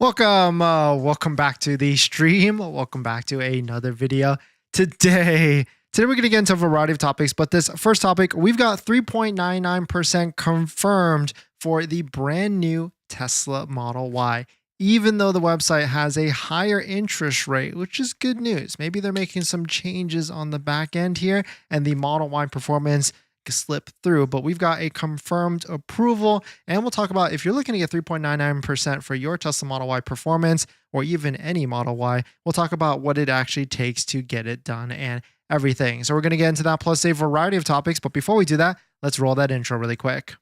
Welcome back to the stream. Welcome back to another video. Today we're going to get into a variety of topics, but this first topic, we've got 3.99% confirmed for the brand new Tesla Model Y, even though the website has a higher interest rate, which is good news. Maybe they're making some changes on the back end here and the Model Y performance slip through, but we've got a confirmed approval, and we'll talk about if you're looking to get 3.99% for your Tesla Model Y performance or even any Model Y. We'll talk about what it actually takes to get it done and everything. So we're going to get into that plus a variety of topics, but before we do that, let's roll that intro really quick.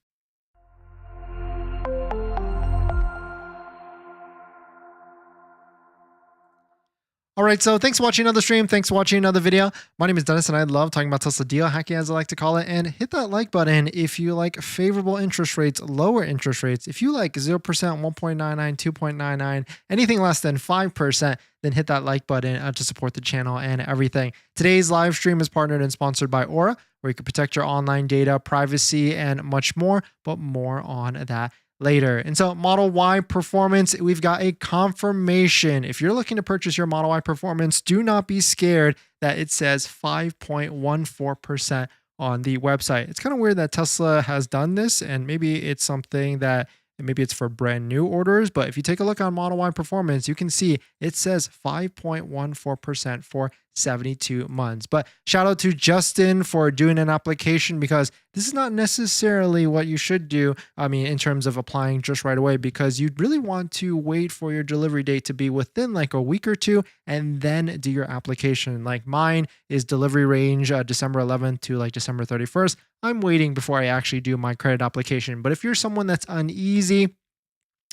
All right, so thanks for watching another stream. Thanks for watching another video. My name is Dennis, and I love talking about Tesla deal hacking, as I like to call it. And hit that like button if you like favorable interest rates, lower interest rates. If you like 0%, 1.99, 2.99, anything less than 5%, then hit that like button to support the channel and everything. Today's live stream is partnered and sponsored by Aura, where you can protect your online data, privacy, and much more, but more on that later. And so Model Y performance, we've got a confirmation. If you're looking to purchase your Model Y performance, do not be scared that it says 5.14% on the website. It's kind of weird that Tesla has done this, and maybe it's something that maybe it's for brand new orders, but if you take a look on Model Y performance, you can see it says 5.14% for 72 months. But shout out to Justin for doing an application, because this is not necessarily what you should do. I mean, in terms of applying just right away, because you really want to wait for your delivery date to be within like a week or two and then do your application. Like mine is delivery range December 11th to like December 31st. I'm waiting before I actually do my credit application. But if you're someone that's uneasy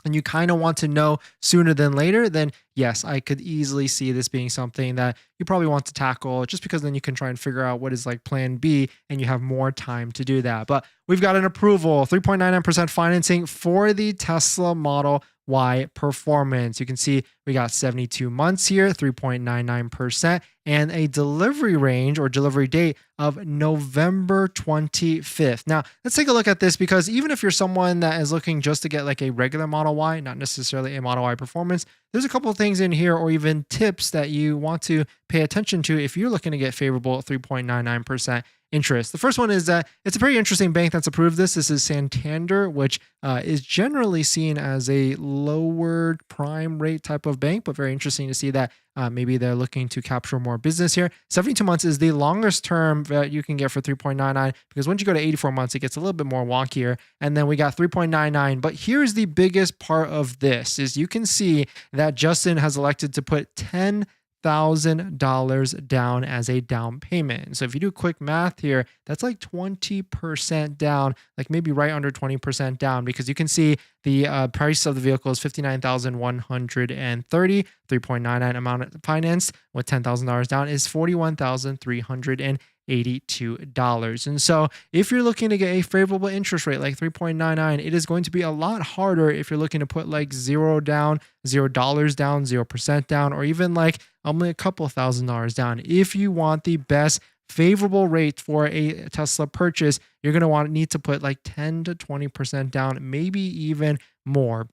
and you kind of want to know sooner than later, then yes, I could easily see this being something that you probably want to tackle, just because then you can try and figure out what is like plan B and you have more time to do that. But we've got an approval, 3.99% financing for the Tesla Model Y performance. You can see we got 72 months here, 3.99%, and a delivery range or delivery date of November 25th. Now, let's take a look at this, because even if you're someone that is looking just to get like a regular Model Y, not necessarily a Model Y performance, there's a couple of things in here or even tips that you want to pay attention to if you're looking to get favorable 3.99% interest. The first one is that it's a pretty interesting bank that's approved this. This is Santander, which is generally seen as a lower prime rate type of bank, but very interesting to see that maybe they're looking to capture more business here. 72 months is the longest term that you can get for 3.99, because once you go to 84 months, it gets a little bit more wonkier. And then we got 3.99. But here's the biggest part of this is you can see that Justin has elected to put $10,000 down as a down payment. So if you do quick math here, that's like 20% down, like maybe right under 20% down, because you can see the price of the vehicle is $59,130, 3.99 amount financed with $10,000 down is $41,382. And so if you're looking to get a favorable interest rate like 3.99, it is going to be a lot harder if you're looking to put like $0 down, $0 down, 0% down, or even like only a couple $1,000s down. If you want the best favorable rate for a Tesla purchase, you're going to need to put like 10 to 20% down, maybe even more.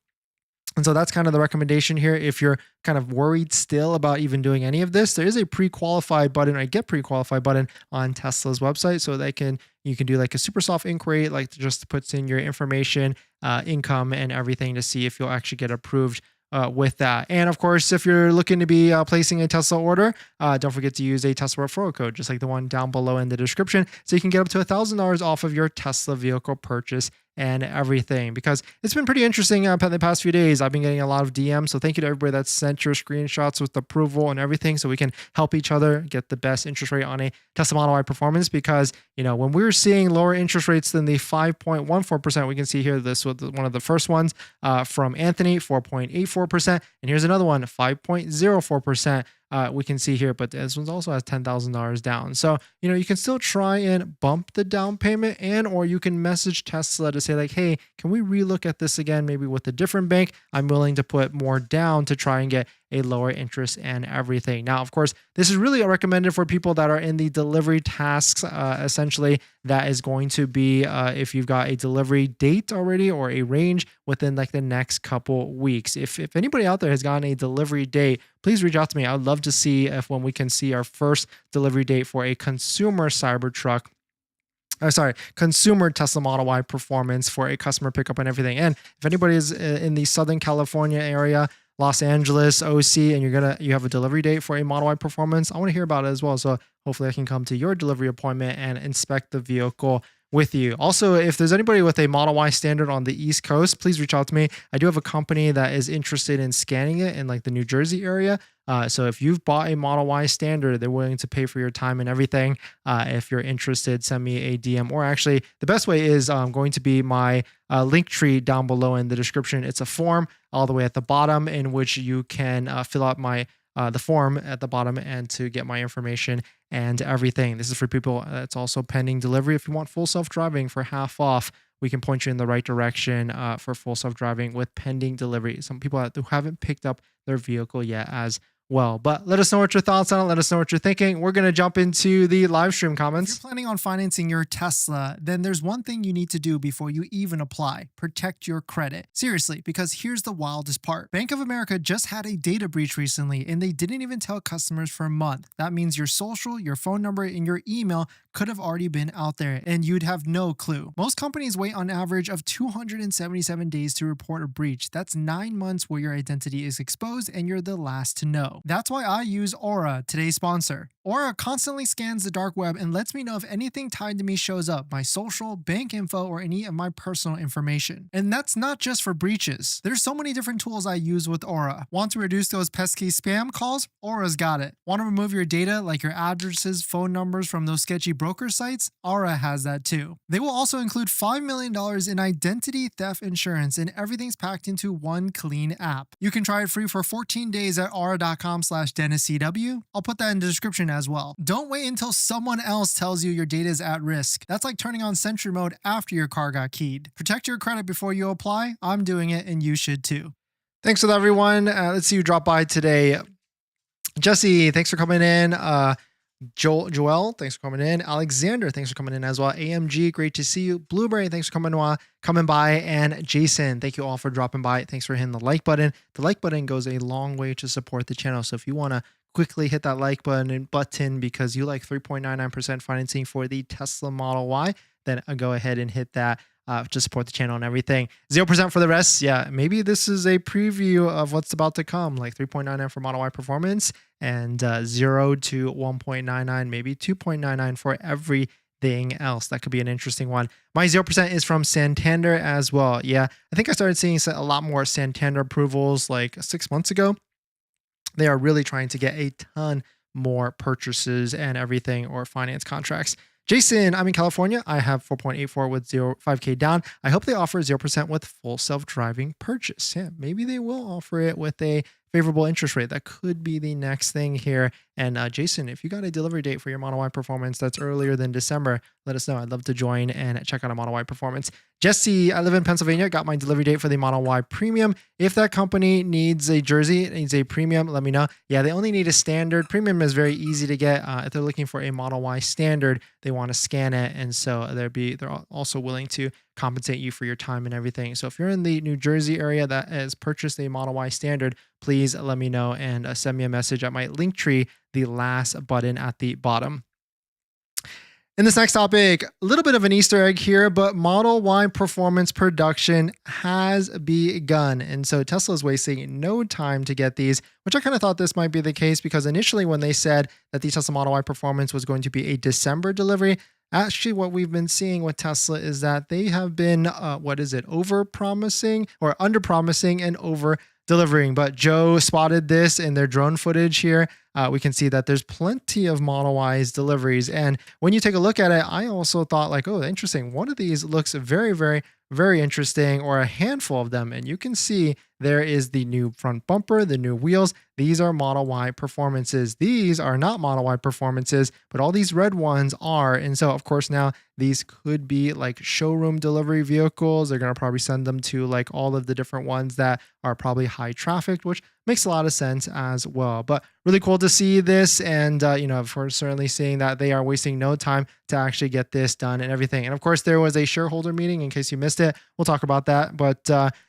And so that's kind of the recommendation here. If you're kind of worried still about even doing any of this, there is a pre-qualified button, a get pre-qualified button on Tesla's website, so you can do like a super soft inquiry, like just puts in your information, income and everything to see if you'll actually get approved with that. And of course, if you're looking to be placing a Tesla order, don't forget to use a Tesla referral code, just like the one down below in the description, so you can get up to $1,000 off of your Tesla vehicle purchase and everything, because it's been pretty interesting the past few days. I've been getting a lot of DMs, so thank you to everybody that sent your screenshots with approval and everything, so we can help each other get the best interest rate on a Tesla Model Y performance. Because when we're seeing lower interest rates than the 5.14%, we can see here this was one of the first ones from Anthony, 4.84%, and here's another one, 5.04%. We can see here, but this one also has $10,000 down. So, you can still try and bump the down payment, or you can message Tesla to say like, hey, can we relook at this again, maybe with a different bank? I'm willing to put more down to try and get a lower interest and everything. Now, of course, this is really recommended for people that are in the delivery tasks. Essentially, that is going to be if you've got a delivery date already or a range within like the next couple weeks. If anybody out there has gotten a delivery date, please reach out to me. I'd love to see if when we can see our first delivery date for a consumer Cybertruck. Consumer Tesla Model Y performance for a customer pickup and everything. And if anybody is in the Southern California area, Los Angeles, OC, and you have a delivery date for a Model Y performance, I want to hear about it as well. So hopefully I can come to your delivery appointment and inspect the vehicle with you. Also, if there's anybody with a Model Y standard on the East Coast, please reach out to me. I do have a company that is interested in scanning it in like the New Jersey area. So if you've bought a Model Y standard, they're willing to pay for your time and everything. If you're interested, send me a DM. Or actually, the best way is going to be my link tree down below in the description. It's a form all the way at the bottom in which you can fill out the form at the bottom and to get my information and everything. This is for people that's also pending delivery. If you want full self-driving for half off, we can point you in the right direction for full self-driving with pending delivery. Some people who haven't picked up their vehicle yet as well. But let us know what your thoughts on it. Let us know what you're thinking. We're going to jump into the live stream comments. If you're planning on financing your Tesla, then there's one thing you need to do before you even apply. Protect your credit. Seriously, because here's the wildest part. Bank of America just had a data breach recently, and they didn't even tell customers for a month. That means your social, your phone number, and your email could have already been out there, and you'd have no clue. Most companies wait on average of 277 days to report a breach. That's 9 months where your identity is exposed and you're the last to know. That's why I use Aura, today's sponsor. Aura constantly scans the dark web and lets me know if anything tied to me shows up, my social, bank info, or any of my personal information. And that's not just for breaches. There's so many different tools I use with Aura. Want to reduce those pesky spam calls? Aura's got it. Want to remove your data like your addresses, phone numbers from those sketchy broker sites? Aura has that too. They will also include $5 million in identity theft insurance, and everything's packed into one clean app. You can try it free for 14 days at aura.com/DennisCW. I'll put that in the description as well. Don't wait until someone else tells you your data is at risk. That's like turning on Sentry mode after your car got keyed. Protect your credit before you apply. I'm doing it and you should too. Thanks for that, everyone. Let's see who dropped by today. Jesse, thanks for coming in. Joel, thanks for coming in. Alexander, thanks for coming in as well. AMG, great to see you. Blueberry, thanks for coming by. And Jason, thank you all for dropping by. Thanks for hitting the like button. The like button goes a long way to support the channel. So if you want to quickly hit that like button because you like 3.99% financing for the Tesla Model Y, then go ahead and hit that to support the channel and everything. 0% for the rest. Yeah, maybe this is a preview of what's about to come, like 3.99 for Model Y performance and 0 to 1.99, maybe 2.99 for everything else. That could be an interesting one. My 0% is from Santander as well. Yeah, I think I started seeing a lot more Santander approvals like 6 months ago. They are really trying to get a ton more purchases and everything or finance contracts. Jason, I'm in California. I have 4.84 with 5K down. I hope they offer 0% with full self-driving purchase. Yeah, maybe they will offer it with a favorable interest rate. That could be the next thing here. And Jason, if you got a delivery date for your Model Y performance that's earlier than December, let us know. I'd love to join and check out a Model Y performance. Jesse, I live in Pennsylvania. Got my delivery date for the Model Y Premium. If that company needs a jersey, it needs a premium, let me know. Yeah, they only need a standard. Premium is very easy to get. If they're looking for a Model Y standard, they want to scan it. And so they're also willing to compensate you for your time and everything. So if you're in the New Jersey area that has purchased a Model Y standard, please let me know and send me a message at my link tree, the last button at the bottom. In this next topic, a little bit of an Easter egg here, but Model Y performance production has begun. And so Tesla is wasting no time to get these, which I kind of thought this might be the case because initially when they said that the Tesla Model Y performance was going to be a December delivery, actually what we've been seeing with Tesla is that they have been, over-promising or under-promising and over-delivering. But Joe spotted this in their drone footage here. We can see that there's plenty of Model Y's deliveries. And when you take a look at it, I also thought like, oh, interesting. One of these looks very, very, very interesting, or a handful of them. And you can see there is the new front bumper, the new wheels. These are Model Y performances. These are not Model Y performances, but all these red ones are. And so, of course, now these could be like showroom delivery vehicles. They're going to probably send them to like all of the different ones that are probably high trafficked, which makes a lot of sense as well. But really cool to see this. And, of course, certainly seeing that they are wasting no time to actually get this done and everything. And of course, there was a shareholder meeting in case you missed it. We'll talk about that. But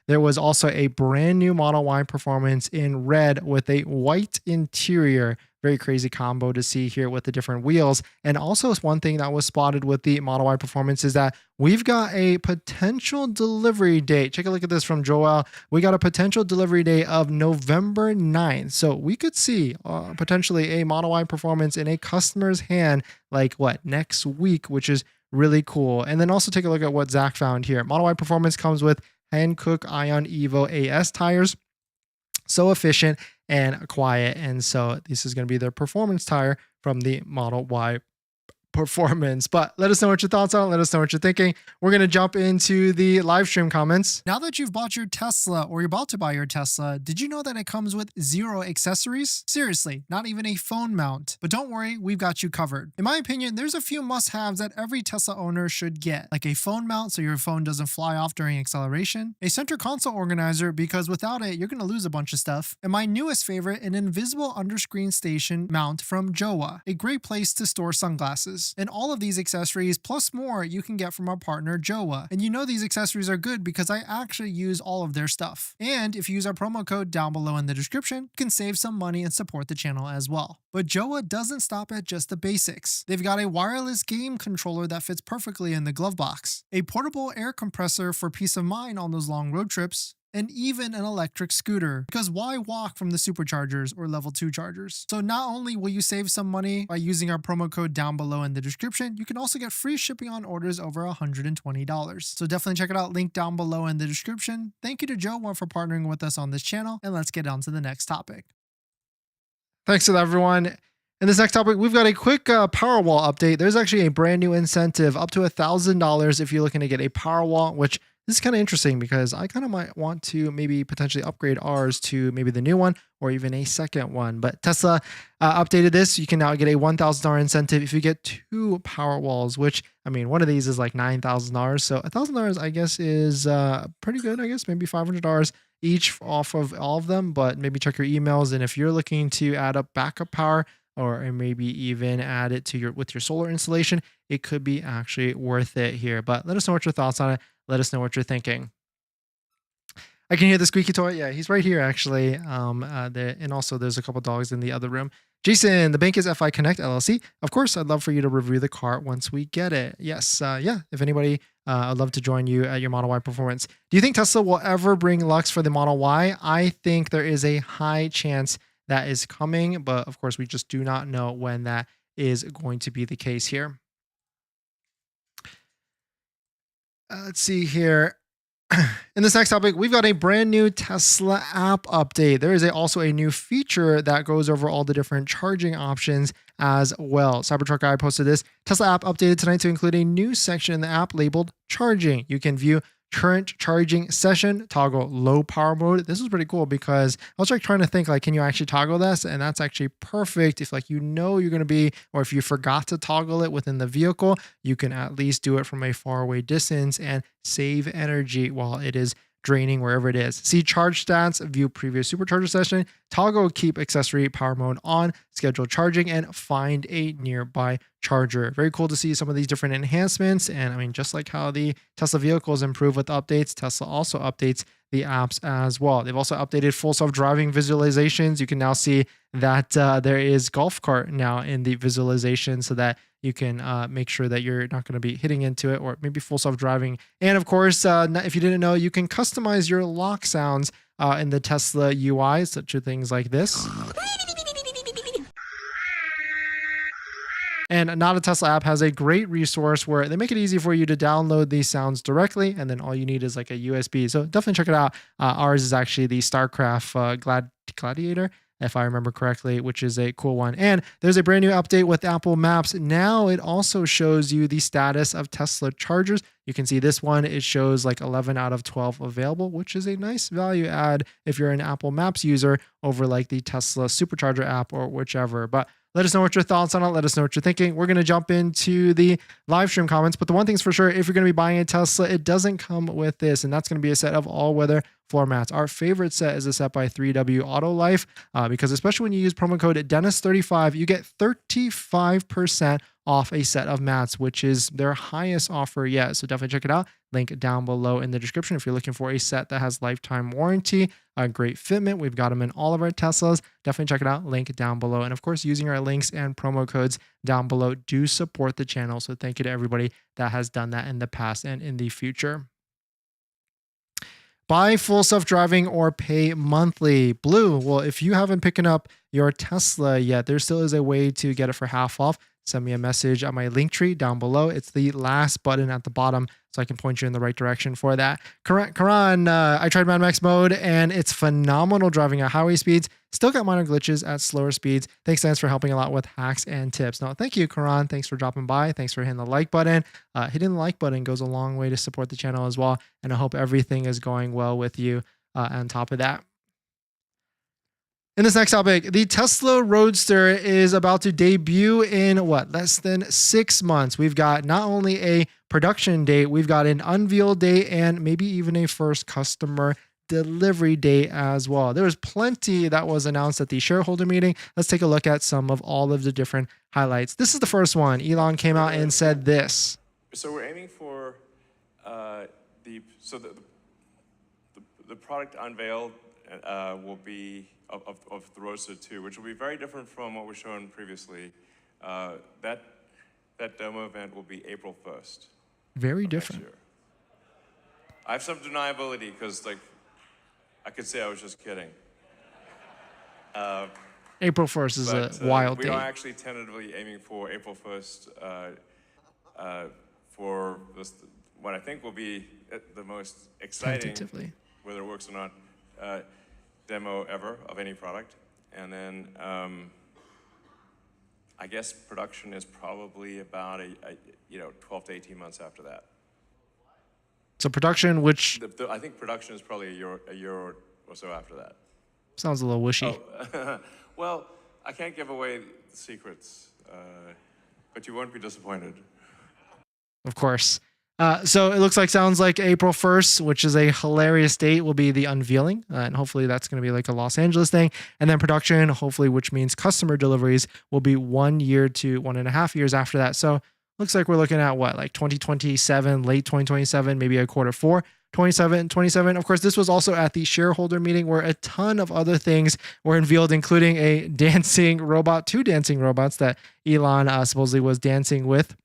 there was also a brand new Model Y Performance in red with a white interior. Very crazy combo to see here with the different wheels. And also one thing that was spotted with the Model Y Performance is that we've got a potential delivery date. Take a look at this from Joel. We got a potential delivery date of November 9th. So we could see potentially a Model Y Performance in a customer's hand like next week, which is really cool. And then also take a look at what Zach found here. Model Y Performance comes with Hankook Ion Evo AS tires. So efficient and quiet. And so this is going to be their performance tire from the Model Y Performance. But let us know what your thoughts are. Let us know what you're thinking. We're going to jump into the live stream comments. Now that you've bought your Tesla or you're about to buy your Tesla, did you know that it comes with 0 accessories? Seriously, not even a phone mount. But don't worry, we've got you covered. In my opinion, there's a few must-haves that every Tesla owner should get, like a phone mount so your phone doesn't fly off during acceleration, a center console organizer because without it, you're going to lose a bunch of stuff, and my newest favorite, an invisible underscreen station mount from Jowa, a great place to store sunglasses. And all of these accessories plus more you can get from our partner Jowa. And you know these accessories are good because I actually use all of their stuff. And if you use our promo code down below in the description, you can save some money and support the channel as well. But Jowa doesn't stop at just the basics. They've got a wireless game controller that fits perfectly in the glove box, a portable air compressor for peace of mind on those long road trips, and even an electric scooter, because why walk from the superchargers or level 2 chargers? So not only will you save some money by using our promo code down below in the description, you can also get free shipping on orders over $120. So definitely check it out, link down below in the description. Thank you to Jowa for partnering with us on this channel, and let's get on to the next topic. Thanks to everyone. In this next topic, we've got a quick Powerwall update. There's actually a brand new incentive up to $1,000 if you're looking to get a Powerwall, which this is kind of interesting because I kind of might want to maybe potentially upgrade ours to maybe the new one or even a second one. But Tesla updated this. You can now get a $1,000 incentive if you get 2 Powerwalls, which, I mean, one of these is like $9,000. So $1,000, I guess, is pretty good, I guess, maybe $500 each off of all of them. But maybe check your emails. And if you're looking to add up backup power, or maybe even add it to with your solar installation, it could be actually worth it here. But let us know what your thoughts on it. Let us know what you're thinking. I can hear the squeaky toy. Yeah, he's right here actually. And also there's a couple dogs in the other room. Jason, the bank is FI Connect LLC. Of course, I'd love for you to review the car once we get it. Yes, yeah. If anybody, I'd love to join you at your Model Y Performance. Do you think Tesla will ever bring Lux for the Model Y? I think there is a high chance that is coming, but of course we just do not know when that is going to be the case here. Let's see here. In this next topic, we've got a brand new Tesla app update. There is also a new feature that goes over all the different charging options as well. Cybertruck Guy posted this. Tesla app updated tonight to include a new section in the app labeled charging. You can view current charging session, toggle low power mode. This is pretty cool because I was like trying to think like, can you actually toggle this? And that's actually perfect. If like, you're going to be, or if you forgot to toggle it within the vehicle, you can at least do it from a far away distance and save energy while it is draining wherever it is. See charge stats, view previous supercharger session, toggle keep accessory power mode on, schedule charging, and find a nearby charger. Very cool to see some of these different enhancements. And I mean, just like how the Tesla vehicles improve with updates, Tesla also updates the apps as well. They've also updated full self-driving visualizations. You can now see that there is golf cart now in the visualization so that you can make sure that you're not going to be hitting into it, or maybe full self-driving. And of course, if you didn't know, you can customize your lock sounds in the Tesla UI, such as things like this. And Not a Tesla app has a great resource where they make it easy for you to download these sounds directly, and then all you need is like a USB. So definitely check it out. Ours is actually the StarCraft Gladiator, if I remember correctly, which is a cool one. And there's a brand new update with Apple Maps. Now it also shows you the status of Tesla chargers. You can see this one, it shows like 11 out of 12 available, which is a nice value add if you're an Apple Maps user over like the Tesla Supercharger app or whichever. But Let us know what your thoughts on it. Let us know what you're thinking. We're going to jump into the live stream comments. But the one thing's for sure, if you're going to be buying a Tesla, it doesn't come with this. And that's going to be a set of all-weather floor mats. Our favorite set is a set by 3W Autolife because especially when you use promo code Dennis35, you get 35% off a set of mats, which is their highest offer yet. So definitely check it out. Link down below in the description if you're looking for a set that has lifetime warranty, a great fitment. We've got them in all of our Teslas. Definitely check it out. Link down below. And of course, using our links and promo codes down below do support the channel. So thank you to everybody that has done that in the past and in the future. Buy full self-driving or pay monthly. Blue, well, if you haven't picked up your Tesla yet, there still is a way to get it for half off. Send me a message at my link tree down below. It's the last button at the bottom, so I can point you in the right direction for that. Karan, I tried Mad Max mode, and it's phenomenal driving at highway speeds. Still got minor glitches at slower speeds. Thanks, Lance, for helping a lot with hacks and tips. No, thank you, Karan. Thanks for dropping by. Thanks for hitting the like button. Hitting the like button goes a long way to support the channel as well, and I hope everything is going well with you on top of that. In this next topic, the Tesla Roadster is about to debut in less than 6 months. We've got not only a production date, we've got an unveil date and maybe even a first customer delivery date as well. There was plenty that was announced at the shareholder meeting. Let's take a look at some of all of the different highlights. This is the first one. Elon came out and said this. So we're aiming for the product unveiled will be of the Roadster 2, which will be very different from what was shown previously. That demo event will be April 1st. Very different. I have some deniability because, I could say I was just kidding. April 1st is a wild date. We are actually tentatively aiming for April 1st for this, what I think will be the most exciting, whether it works or not, demo ever of any product. And then I guess production is probably about 12 to 18 months after that. So production, which I think production is probably a year or so after that. Sounds a little wishy. Oh. Well, I can't give away the secrets, but you won't be disappointed. Of course. So it sounds like April 1st, which is a hilarious date, will be the unveiling. And hopefully that's going to be like a Los Angeles thing. And then production, hopefully, which means customer deliveries, will be 1 year to 1.5 years after that. So looks like we're looking at 2027, late 2027, maybe a Q4, 27. Of course, this was also at the shareholder meeting where a ton of other things were unveiled, including a dancing robot, 2 dancing robots that Elon supposedly was dancing with.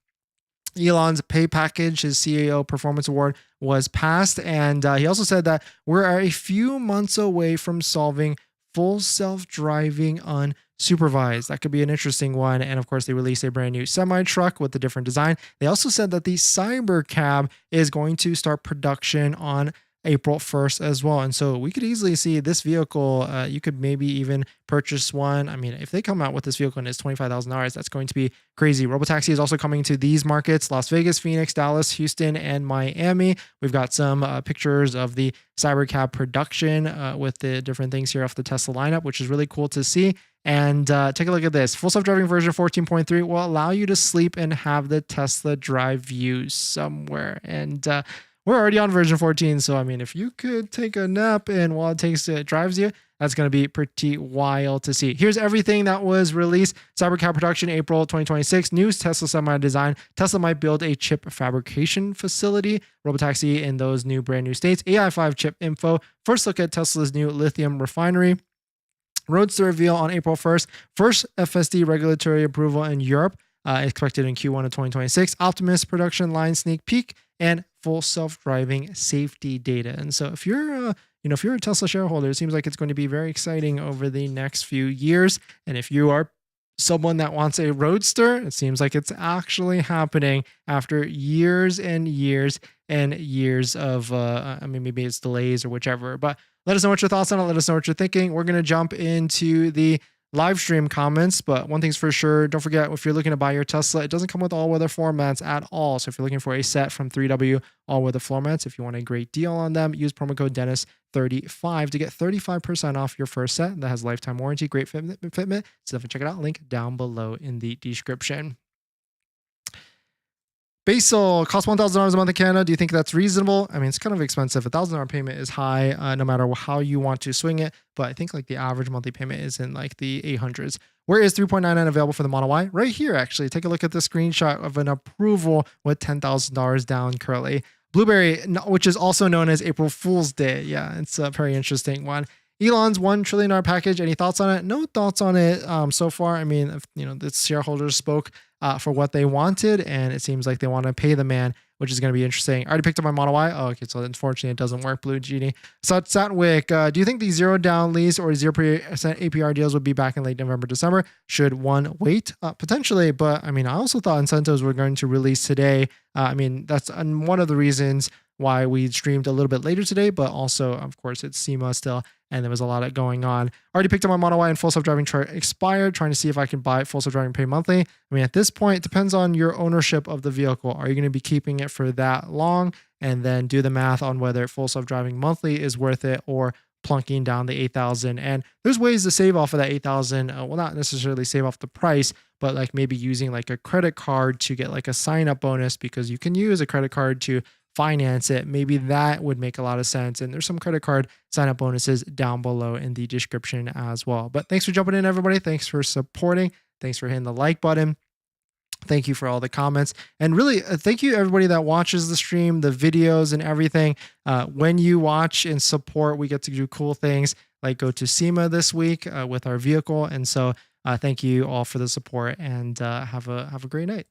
Elon's pay package, his CEO Performance Award, was passed. And he also said that we're a few months away from solving full self-driving unsupervised. That could be an interesting one. And of course, they released a brand new semi-truck with a different design. They also said that the Cybercab is going to start production on April 1st as well. And so we could easily see this vehicle. You could maybe even purchase one. I mean, if they come out with this vehicle and it's $25,000, that's going to be crazy. Robotaxi is also coming to these markets: Las Vegas, Phoenix, Dallas, Houston, and Miami. We've got some pictures of the Cybercab production with the different things here off the Tesla lineup, which is really cool to see. And take a look at this. Full self-driving version 14.3 will allow you to sleep and have the Tesla drive you somewhere. And we're already on version 14. So, I mean, if you could take a nap and while it drives you, that's going to be pretty wild to see. Here's everything that was released. Cybercab production, April 2026. New Tesla Semi design. Tesla might build a chip fabrication facility. Robotaxi in those new brand new states. AI5 chip info. First look at Tesla's new lithium refinery. Roadster reveal on April 1st. First FSD regulatory approval in Europe. Expected in Q1 of 2026. Optimus production line sneak peek and full self-driving safety data. And so if you're a Tesla shareholder, it seems like it's going to be very exciting over the next few years. And if you are someone that wants a Roadster, it seems like it's actually happening after years and years and years of, maybe it's delays or whichever. But let us know what your thoughts on it. Let us know what you're thinking. We're going to jump into the live stream comments. But one thing's for sure, don't forget, if you're looking to buy your Tesla, it doesn't come with all-weather floor mats at all. So if you're looking for a set from 3W all-weather floor mats, if you want a great deal on them, use promo code Dennis35 to get 35% off your first set. That has lifetime warranty, great fitment. So definitely check it out. Link down below in the description. Basil costs $1,000 a month in Canada. Do you think that's reasonable? I mean, it's kind of expensive. $1,000 payment is high, no matter how you want to swing it. But I think like the average monthly payment is in like the 800s. Where is 3.99 available for the Model Y? Right here, actually. Take a look at the screenshot of an approval with $10,000 down currently. Blueberry, which is also known as April Fool's Day. Yeah, it's a very interesting one. Elon's $1 trillion package. Any thoughts on it? No thoughts on it so far. I mean, the shareholders spoke for what they wanted, and it seems like they want to pay the man, which is going to be interesting. I already picked up my Model Y. Oh, okay, so unfortunately it doesn't work, Blue Genie. Satwick, do you think the zero down lease or 0% APR deals would be back in late November, December? Should one wait? Potentially, but I mean, I also thought incentives were going to release today. I mean, that's one of the reasons why we streamed a little bit later today, but also, of course, it's SEMA still, and there was a lot going on. Already picked up my Model Y and full self-driving expired, trying to see if I can buy it full self-driving pay monthly. I mean, at this point, it depends on your ownership of the vehicle. Are you going to be keeping it for that long? And then do the math on whether full self-driving monthly is worth it or plunking down the $8,000. And there's ways to save off of that $8,000. Well, not necessarily save off the price, but like maybe using like a credit card to get like a sign-up bonus, because you can use a credit card to finance it. Maybe that would make a lot of sense. And there's some credit card sign-up bonuses down below in the description as well. But thanks for jumping in, everybody. Thanks for supporting. Thanks for hitting the like button. Thank you for all the comments. And really, thank you everybody that watches the stream, the videos and everything. When you watch and support, we get to do cool things like go to SEMA this week with our vehicle. And so thank you all for the support, and have a great night.